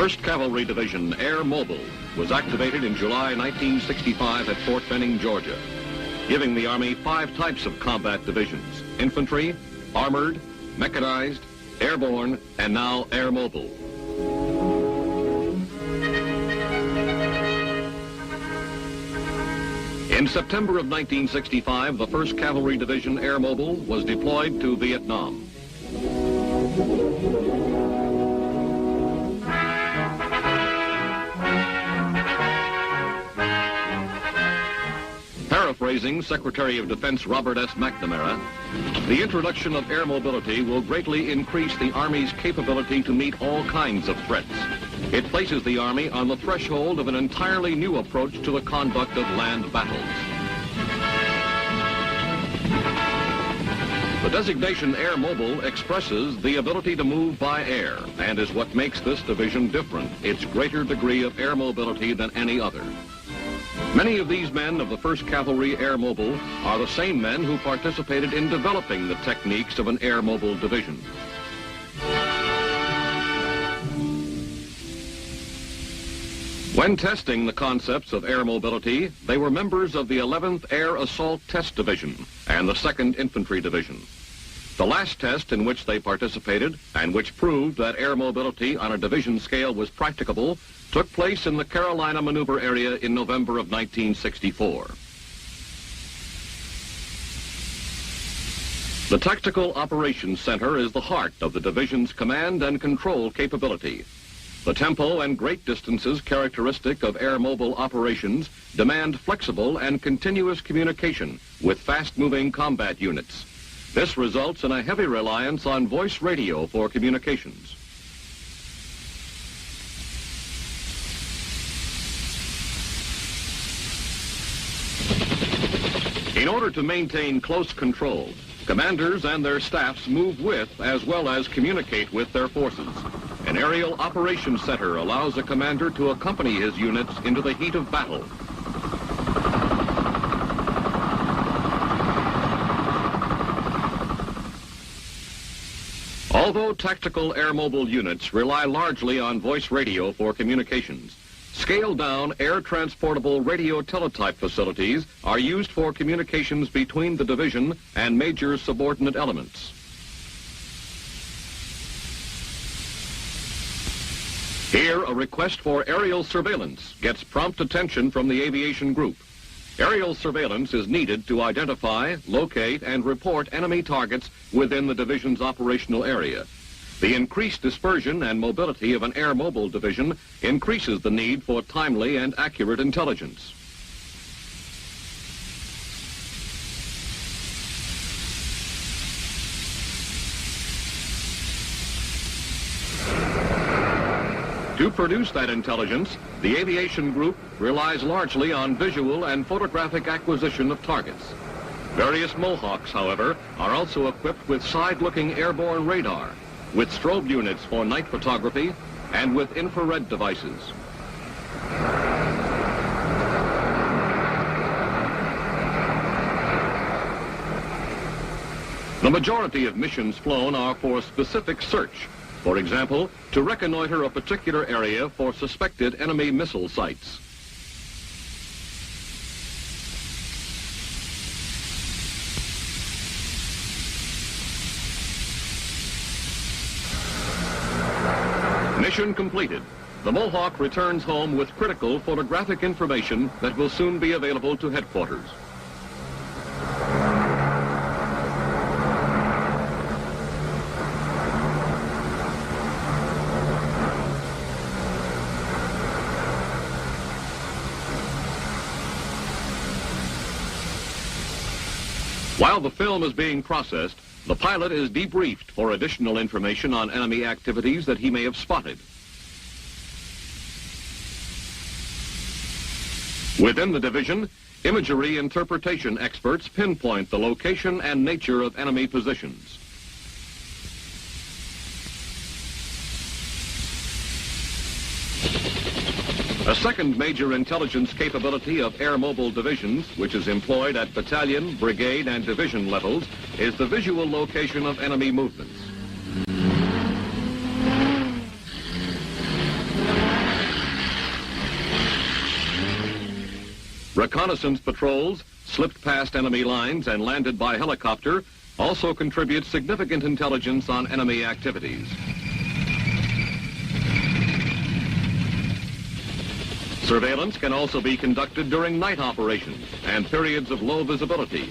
1st Cavalry Division, Airmobile, was activated in July 1965 at Fort Benning, Georgia, giving the Army 5 types of combat divisions: infantry, armored, mechanized, airborne, and now Airmobile. In September of 1965, the 1st Cavalry Division Airmobile was deployed to Vietnam. Paraphrasing Secretary of Defense Robert S. McNamara, the introduction of air mobility will greatly increase the Army's capability to meet all kinds of threats. It places the Army on the threshold of an entirely new approach to the conduct of land battles. The designation Airmobile expresses the ability to move by air and is what makes this division different, its greater degree of air mobility than any other. Many of these men of the 1st Cavalry Airmobile are the same men who participated in developing the techniques of an Airmobile division. When testing the concepts of air mobility, they were members of the 11th Air Assault Test Division and the 2nd Infantry Division. The last test in which they participated, and which proved that air mobility on a division scale was practicable, took place in the Carolina Maneuver Area in November of 1964. The Tactical Operations Center is the heart of the division's command and control capability. The tempo and great distances characteristic of air-mobile operations demand flexible and continuous communication with fast-moving combat units. This results in a heavy reliance on voice radio for communications. In order to maintain close control, commanders and their staffs move with as well as communicate with their forces. An aerial operations center allows a commander to accompany his units into the heat of battle. Although tactical air-mobile units rely largely on voice radio for communications, scaled-down air-transportable radio teletype facilities are used for communications between the division and major subordinate elements. Here, a request for aerial surveillance gets prompt attention from the aviation group. Aerial surveillance is needed to identify, locate, and report enemy targets within the division's operational area. The increased dispersion and mobility of an air-mobile division increases the need for timely and accurate intelligence. To produce that intelligence, the aviation group relies largely on visual and photographic acquisition of targets. Various Mohawks, however, are also equipped with side-looking airborne radar, with strobe units for night photography, and with infrared devices. The majority of missions flown are for specific search. For example, to reconnoiter a particular area for suspected enemy missile sites. Mission completed. The Mohawk returns home with critical photographic information that will soon be available to headquarters. While the film is being processed, the pilot is debriefed for additional information on enemy activities that he may have spotted. Within the division, imagery interpretation experts pinpoint the location and nature of enemy positions. A second major intelligence capability of air-mobile divisions, which is employed at battalion, brigade, and division levels, is the visual location of enemy movements. Reconnaissance patrols, slipped past enemy lines and landed by helicopter, also contribute significant intelligence on enemy activities. Surveillance can also be conducted during night operations and periods of low visibility.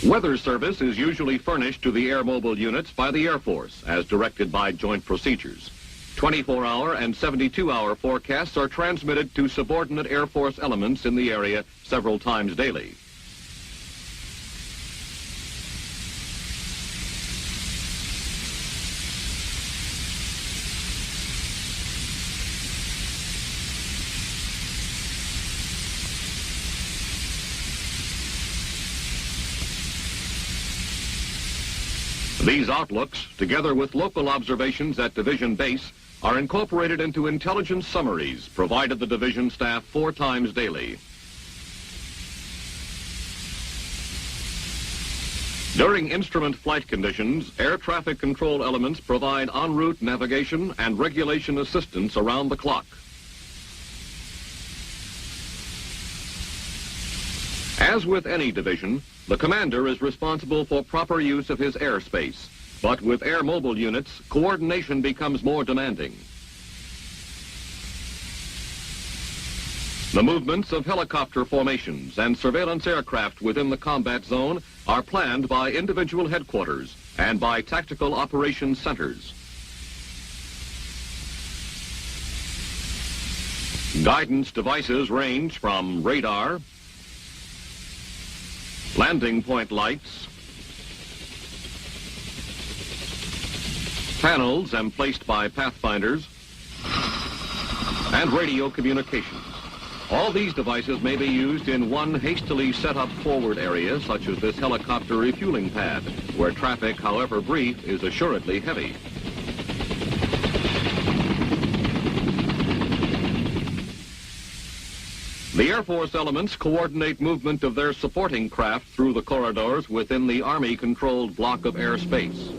Weather service is usually furnished to the airmobile units by the Air Force, as directed by joint procedures. 24-hour and 72-hour forecasts are transmitted to subordinate Air Force elements in the area several times daily. These outlooks, together with local observations at division base, are incorporated into intelligence summaries provided the division staff 4 times daily. During instrument flight conditions, air traffic control elements provide en route navigation and regulation assistance around the clock. As with any division, the commander is responsible for proper use of his airspace, but with airmobile units, coordination becomes more demanding. The movements of helicopter formations and surveillance aircraft within the combat zone are planned by individual headquarters and by tactical operations centers. Guidance devices range from radar, landing point lights, panels emplaced by pathfinders, and radio communications. All these devices may be used in one hastily set up forward area, such as this helicopter refueling pad, where traffic, however brief, is assuredly heavy. The Air Force elements coordinate movement of their supporting craft through the corridors within the Army-controlled block of airspace.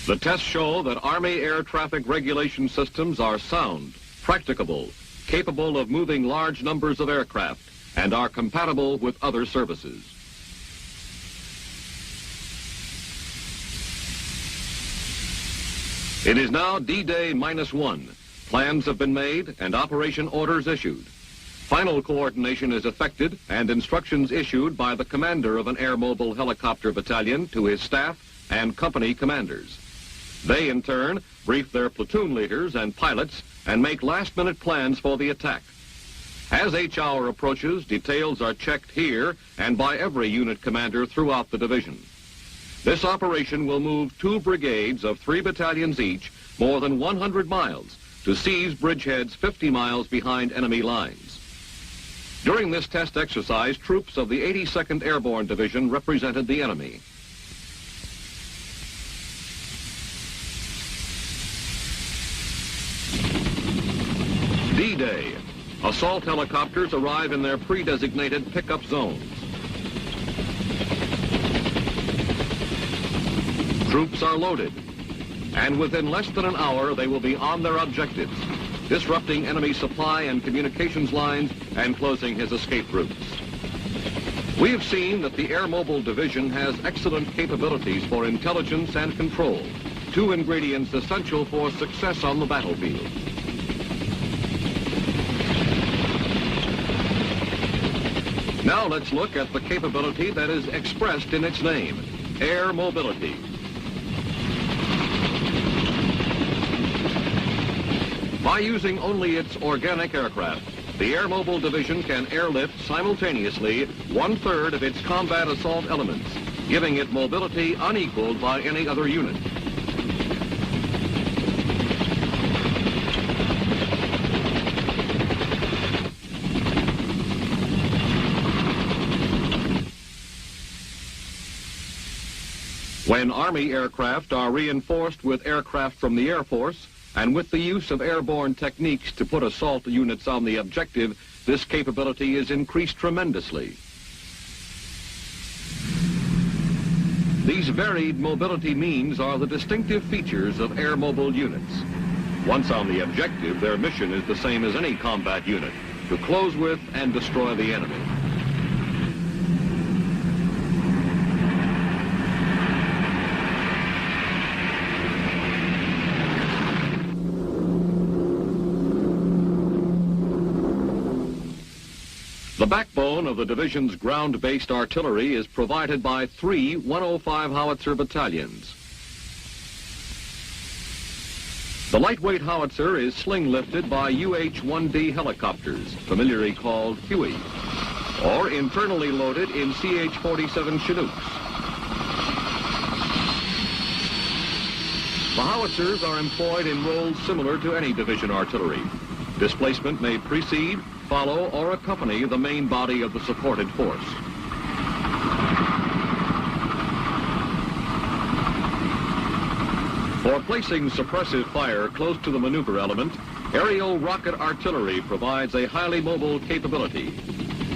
The tests show that Army air traffic regulation systems are sound, practicable, capable of moving large numbers of aircraft, and are compatible with other services. It is now D-Day -1. Plans have been made and operation orders issued. Final coordination is effected and instructions issued by the commander of an airmobile helicopter battalion to his staff and company commanders. They, in turn, brief their platoon leaders and pilots and make last-minute plans for the attack. As H hour approaches, details are checked here and by every unit commander throughout the division. This operation will move 2 brigades of 3 battalions each more than 100 miles to seize bridgeheads 50 miles behind enemy lines. During this test exercise, troops of the 82nd Airborne Division represented the enemy. D-Day. Assault helicopters arrive in their pre-designated pickup zones. Troops are loaded, and within less than an hour they will be on their objectives, disrupting enemy supply and communications lines and closing his escape routes. We have seen that the Airmobile Division has excellent capabilities for intelligence and control, 2 ingredients essential for success on the battlefield. Now let's look at the capability that is expressed in its name, air mobility. By using only its organic aircraft, the Airmobile Division can airlift simultaneously 1/3 of its combat assault elements, giving it mobility unequaled by any other unit. When Army aircraft are reinforced with aircraft from the Air Force, and with the use of airborne techniques to put assault units on the objective, this capability is increased tremendously. These varied mobility means are the distinctive features of airmobile units. Once on the objective, their mission is the same as any combat unit, to close with and destroy the enemy. The backbone of the division's ground-based artillery is provided by 3 105 howitzer battalions. The lightweight howitzer is sling-lifted by UH-1D helicopters, familiarly called Huey, or internally loaded in CH-47 Chinooks. The howitzers are employed in roles similar to any division artillery. Displacement may precede, follow, or accompany the main body of the supported force. For placing suppressive fire close to the maneuver element, aerial rocket artillery provides a highly mobile capability.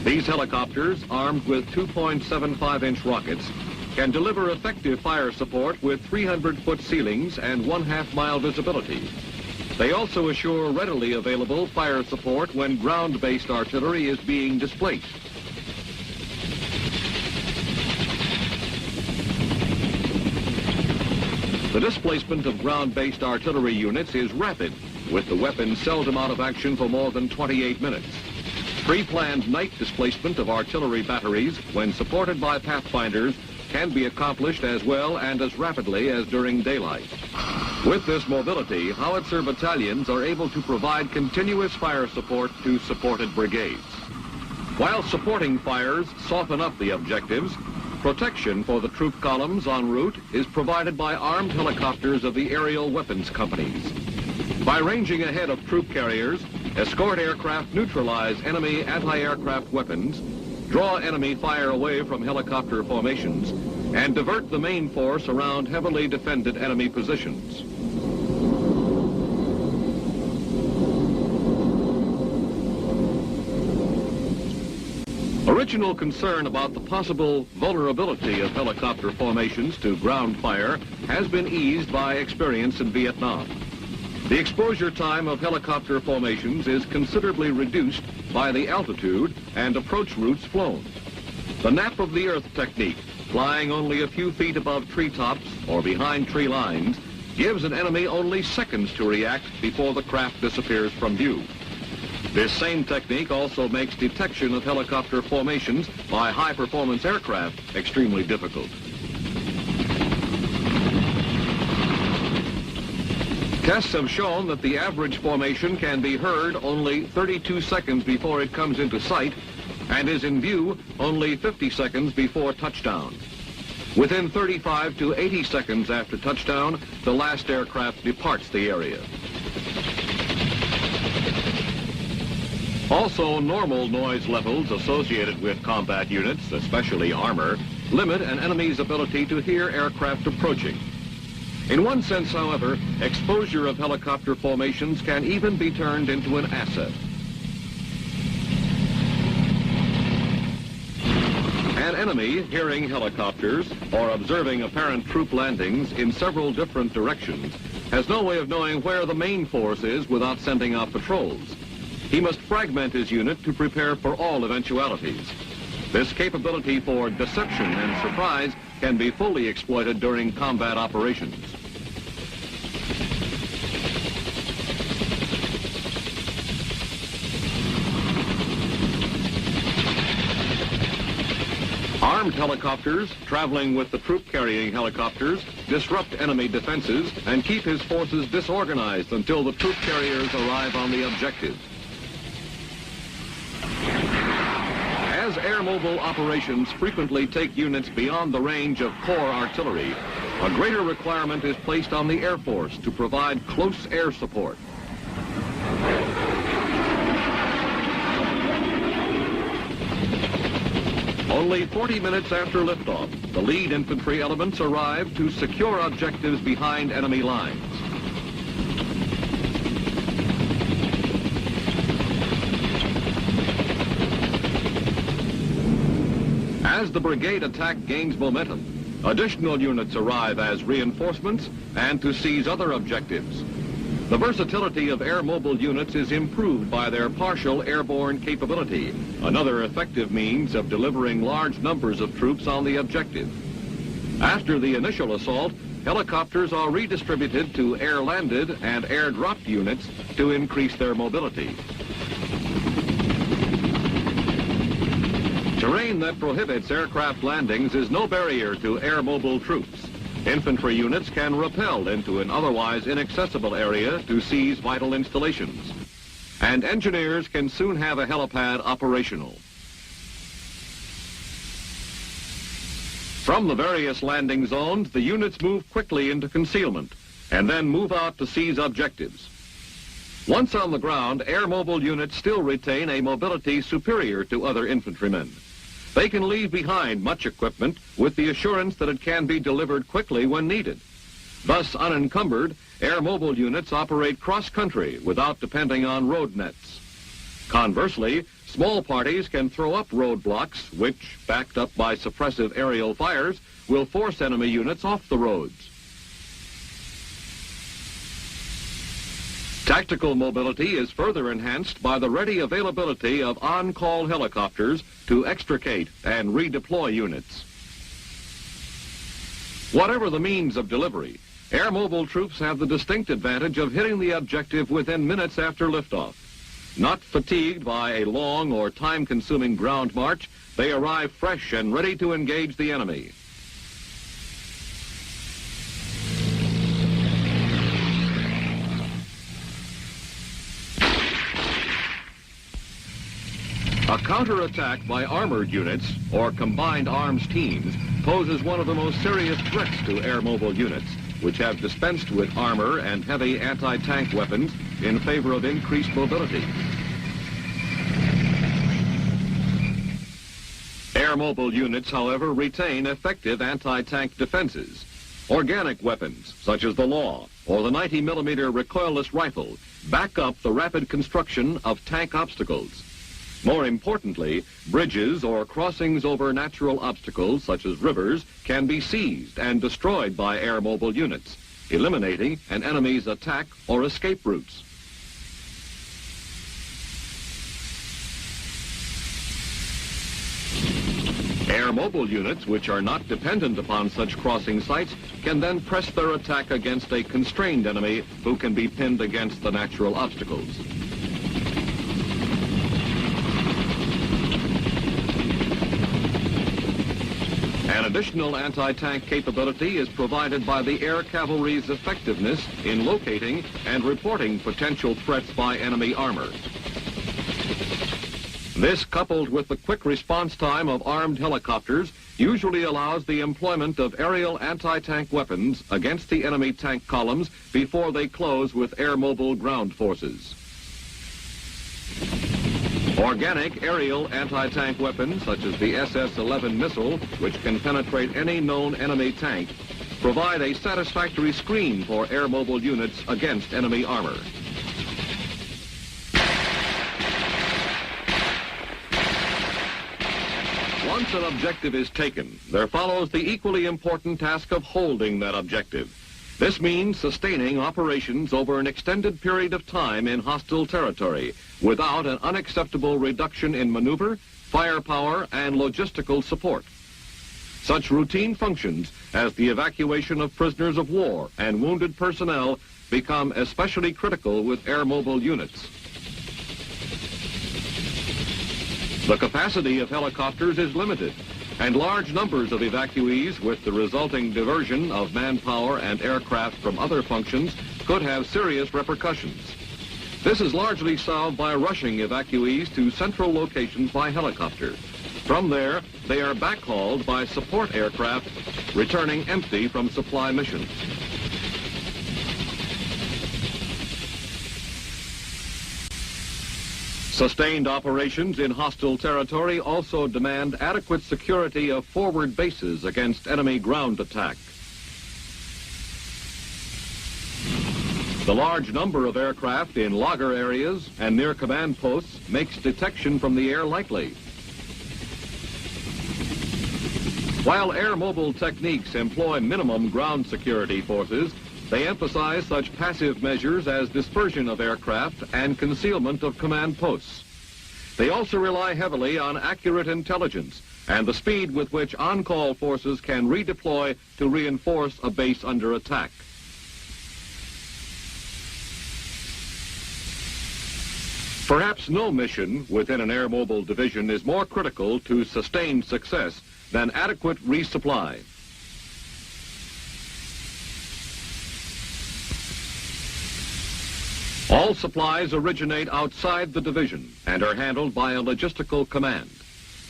These helicopters, armed with 2.75-inch rockets, can deliver effective fire support with 300-foot ceilings and 1/2 mile visibility. They also assure readily available fire support when ground-based artillery is being displaced. The displacement of ground-based artillery units is rapid, with the weapon seldom out of action for more than 28 minutes. Pre-planned night displacement of artillery batteries, when supported by pathfinders, can be accomplished as well and as rapidly as during daylight. With this mobility, howitzer battalions are able to provide continuous fire support to supported brigades. While supporting fires soften up the objectives, protection for the troop columns en route is provided by armed helicopters of the aerial weapons companies. By ranging ahead of troop carriers, escort aircraft neutralize enemy anti-aircraft weapons, draw enemy fire away from helicopter formations, and divert the main force around heavily defended enemy positions. Original concern about the possible vulnerability of helicopter formations to ground fire has been eased by experience in Vietnam. The exposure time of helicopter formations is considerably reduced by the altitude and approach routes flown. The nap of the earth technique, flying only a few feet above treetops or behind tree lines, gives an enemy only seconds to react before the craft disappears from view. This same technique also makes detection of helicopter formations by high-performance aircraft extremely difficult. Tests have shown that the average formation can be heard only 32 seconds before it comes into sight and is in view only 50 seconds before touchdown. Within 35 to 80 seconds after touchdown, the last aircraft departs the area. Also, normal noise levels associated with combat units, especially armor, limit an enemy's ability to hear aircraft approaching. In one sense, however, exposure of helicopter formations can even be turned into an asset. An enemy hearing helicopters or observing apparent troop landings in several different directions has no way of knowing where the main force is without sending out patrols. He must fragment his unit to prepare for all eventualities. This capability for deception and surprise can be fully exploited during combat operations. Armed helicopters traveling with the troop-carrying helicopters disrupt enemy defenses and keep his forces disorganized until the troop carriers arrive on the objective. As air-mobile operations frequently take units beyond the range of core artillery, a greater requirement is placed on the Air Force to provide close air support. Only 40 minutes after liftoff, the lead infantry elements arrive to secure objectives behind enemy lines. As the brigade attack gains momentum, additional units arrive as reinforcements and to seize other objectives. The versatility of air-mobile units is improved by their partial airborne capability, another effective means of delivering large numbers of troops on the objective. After the initial assault, helicopters are redistributed to air-landed and air-dropped units to increase their mobility. Terrain that prohibits aircraft landings is no barrier to air-mobile troops. Infantry units can rappel into an otherwise inaccessible area to seize vital installations. And engineers can soon have a helipad operational. From the various landing zones, the units move quickly into concealment and then move out to seize objectives. Once on the ground, air-mobile units still retain a mobility superior to other infantrymen. They can leave behind much equipment with the assurance that it can be delivered quickly when needed. Thus, unencumbered, air-mobile units operate cross-country without depending on road nets. Conversely, small parties can throw up roadblocks which, backed up by suppressive aerial fires, will force enemy units off the roads. Tactical mobility is further enhanced by the ready availability of on-call helicopters to extricate and redeploy units. Whatever the means of delivery, air-mobile troops have the distinct advantage of hitting the objective within minutes after liftoff. Not fatigued by a long or time-consuming ground march, they arrive fresh and ready to engage the enemy. A counterattack by armored units or combined arms teams poses one of the most serious threats to air-mobile units, which have dispensed with armor and heavy anti-tank weapons in favor of increased mobility. Air-mobile units, however, retain effective anti-tank defenses. Organic weapons, such as the Law or the 90mm recoilless rifle, back up the rapid construction of tank obstacles. More importantly, bridges or crossings over natural obstacles, such as rivers, can be seized and destroyed by air-mobile units, eliminating an enemy's attack or escape routes. Air-mobile units, which are not dependent upon such crossing sites, can then press their attack against a constrained enemy who can be pinned against the natural obstacles. An additional anti-tank capability is provided by the air cavalry's effectiveness in locating and reporting potential threats by enemy armor. This, coupled with the quick response time of armed helicopters, usually allows the employment of aerial anti-tank weapons against the enemy tank columns before they close with air-mobile ground forces. Organic aerial anti-tank weapons, such as the SS-11 missile, which can penetrate any known enemy tank, provide a satisfactory screen for air-mobile units against enemy armor. Once an objective is taken, there follows the equally important task of holding that objective. This means sustaining operations over an extended period of time in hostile territory without an unacceptable reduction in maneuver, firepower, and logistical support. Such routine functions as the evacuation of prisoners of war and wounded personnel become especially critical with air-mobile units. The capacity of helicopters is limited, and large numbers of evacuees with the resulting diversion of manpower and aircraft from other functions could have serious repercussions. This is largely solved by rushing evacuees to central locations by helicopter. From there, they are backhauled by support aircraft, returning empty from supply missions. Sustained operations in hostile territory also demand adequate security of forward bases against enemy ground attack. The large number of aircraft in logger areas and near command posts makes detection from the air likely. While air-mobile techniques employ minimum ground security forces, they emphasize such passive measures as dispersion of aircraft and concealment of command posts. They also rely heavily on accurate intelligence and the speed with which on-call forces can redeploy to reinforce a base under attack. Perhaps no mission within an airmobile division is more critical to sustained success than adequate resupply. All supplies originate outside the division and are handled by a logistical command.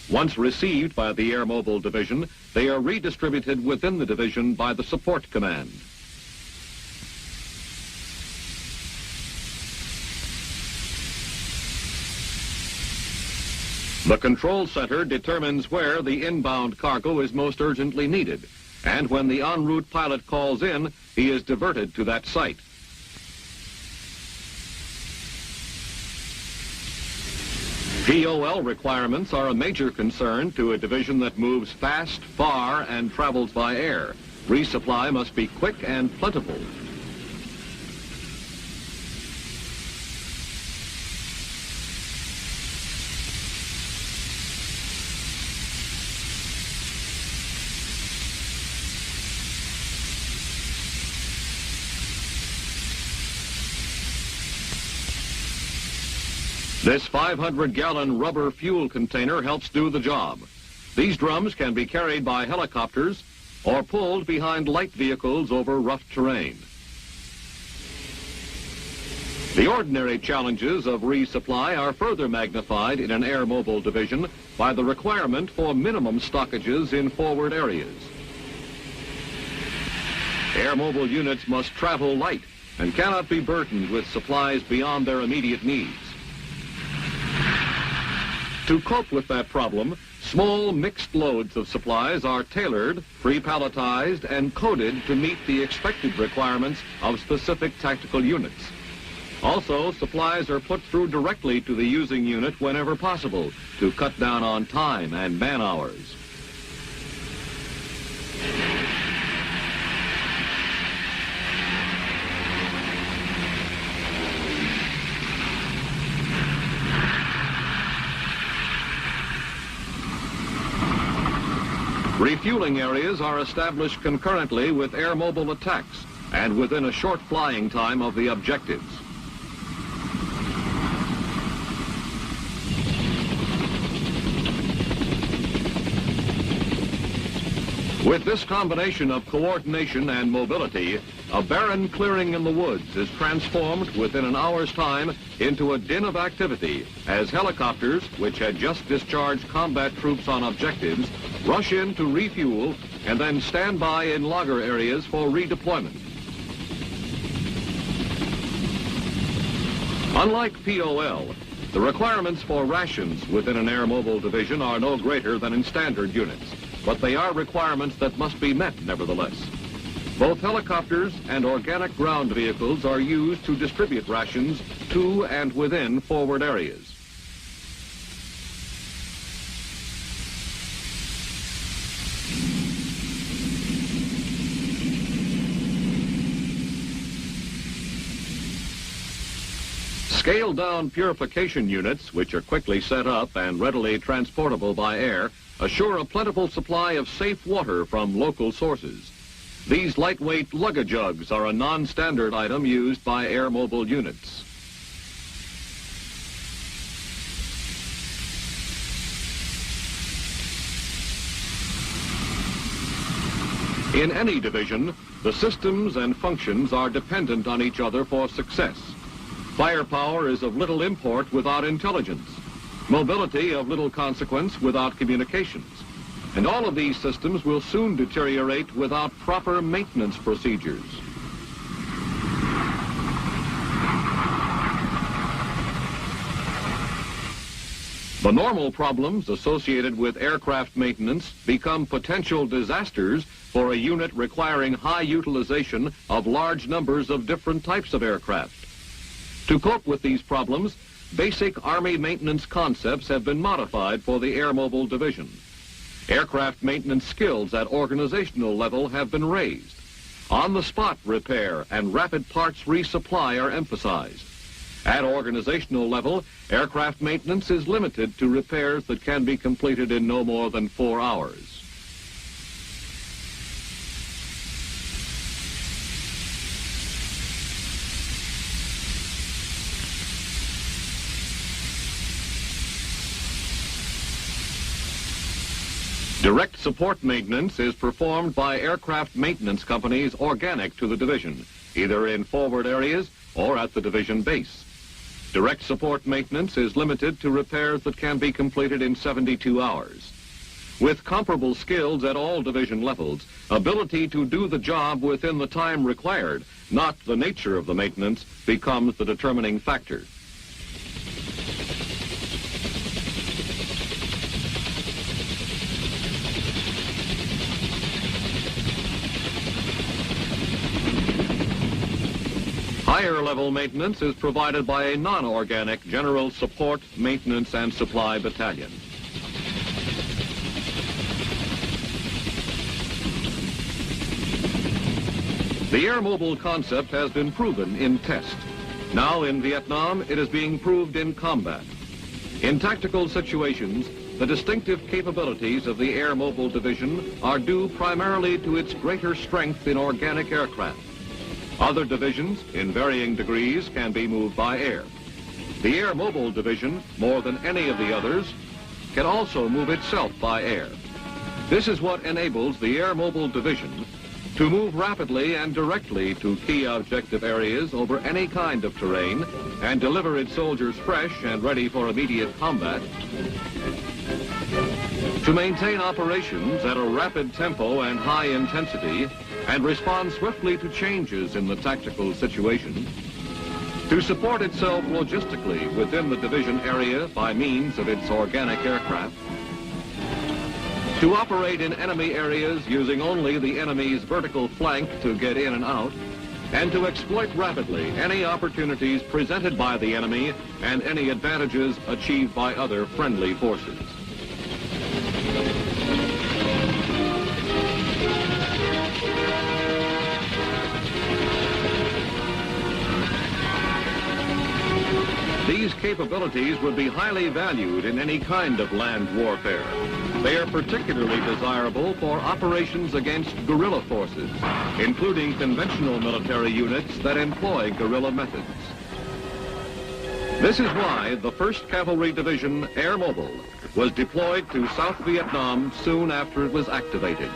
Once received by the Airmobile Division, they are redistributed within the division by the support command. The control center determines where the inbound cargo is most urgently needed, and when the en route pilot calls in, he is diverted to that site. POL requirements are a major concern to a division that moves fast, far, and travels by air. Resupply must be quick and plentiful. This 500-gallon rubber fuel container helps do the job. These drums can be carried by helicopters or pulled behind light vehicles over rough terrain. The ordinary challenges of resupply are further magnified in an air-mobile division by the requirement for minimum stockages in forward areas. Air-mobile units must travel light and cannot be burdened with supplies beyond their immediate needs. To cope with that problem, small mixed loads of supplies are tailored, pre-palletized, and coded to meet the expected requirements of specific tactical units. Also, supplies are put through directly to the using unit whenever possible to cut down on time and man hours. Refueling areas are established concurrently with air-mobile attacks and within a short flying time of the objectives. With this combination of coordination and mobility, a barren clearing in the woods is transformed within an hour's time into a din of activity as helicopters, which had just discharged combat troops on objectives, rush in to refuel and then stand by in logger areas for redeployment. Unlike POL, the requirements for rations within an air-mobile division are no greater than in standard units, but they are requirements that must be met nevertheless. Both helicopters and organic ground vehicles are used to distribute rations to and within forward areas. Scaled-down purification units, which are quickly set up and readily transportable by air, assure a plentiful supply of safe water from local sources. These lightweight lug-a-jugs are a non-standard item used by air-mobile units. In any division, the systems and functions are dependent on each other for success. Firepower is of little import without intelligence, mobility of little consequence without communications, and all of these systems will soon deteriorate without proper maintenance procedures. The normal problems associated with aircraft maintenance become potential disasters for a unit requiring high utilization of large numbers of different types of aircraft. To cope with these problems, basic Army maintenance concepts have been modified for the Airmobile Division. Aircraft maintenance skills at organizational level have been raised. On-the-spot repair and rapid parts resupply are emphasized. At organizational level, aircraft maintenance is limited to repairs that can be completed in no more than 4 hours. Direct support maintenance is performed by aircraft maintenance companies organic to the division, either in forward areas or at the division base. Direct support maintenance is limited to repairs that can be completed in 72 hours. With comparable skills at all division levels, ability to do the job within the time required, not the nature of the maintenance, becomes the determining factor. Higher level maintenance is provided by a non-organic general support, maintenance, and supply battalion. The Airmobile concept has been proven in test. Now in Vietnam, it is being proved in combat. In tactical situations, the distinctive capabilities of the Airmobile Division are due primarily to its greater strength in organic aircraft. Other divisions, in varying degrees, can be moved by air. The Airmobile Division, more than any of the others, can also move itself by air. This is what enables the Airmobile Division to move rapidly and directly to key objective areas over any kind of terrain and deliver its soldiers fresh and ready for immediate combat, to maintain operations at a rapid tempo and high intensity and respond swiftly to changes in the tactical situation, to support itself logistically within the division area by means of its organic aircraft, to operate in enemy areas using only the enemy's vertical flank to get in and out, and to exploit rapidly any opportunities presented by the enemy and any advantages achieved by other friendly forces. These capabilities would be highly valued in any kind of land warfare. They are particularly desirable for operations against guerrilla forces, including conventional military units that employ guerrilla methods. This is why the 1st Cavalry Division Airmobile was deployed to South Vietnam soon after it was activated.